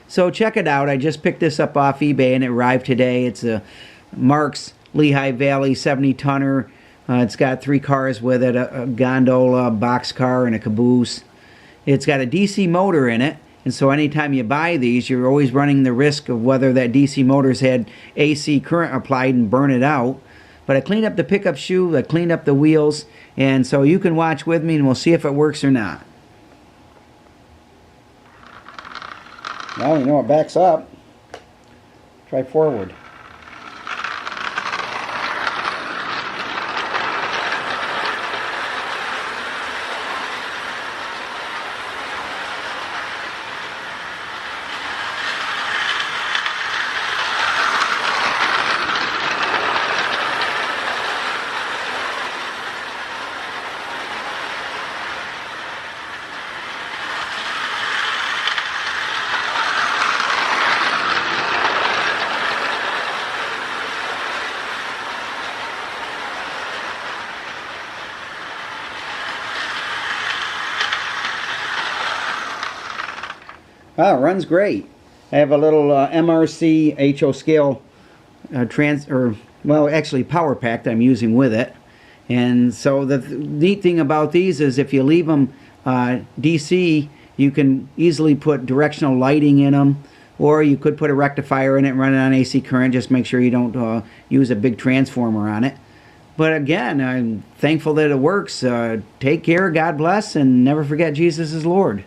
So check it out. I just picked this up off eBay and it arrived today. It's a Marx Lehigh Valley 70-tonner. It's got 3 cars with it, a gondola, a boxcar, and a caboose. It's got a DC motor in it, and so anytime you buy these, you're always running the risk of whether that DC motor's had AC current applied and burn it out. But I cleaned up the pickup shoe, I cleaned up the wheels, and so you can watch with me and we'll see if it works or not. Now you know it backs up. Try forward. Wow, it runs great. I have a little MRC HO scale power pack that I'm using with it. And so the neat thing about these is if you leave them DC, you can easily put directional lighting in them, or you could put a rectifier in it and run it on AC current. Just make sure you don't use a big transformer on it. But again, I'm thankful that it works. Take care, God bless, and never forget Jesus is Lord.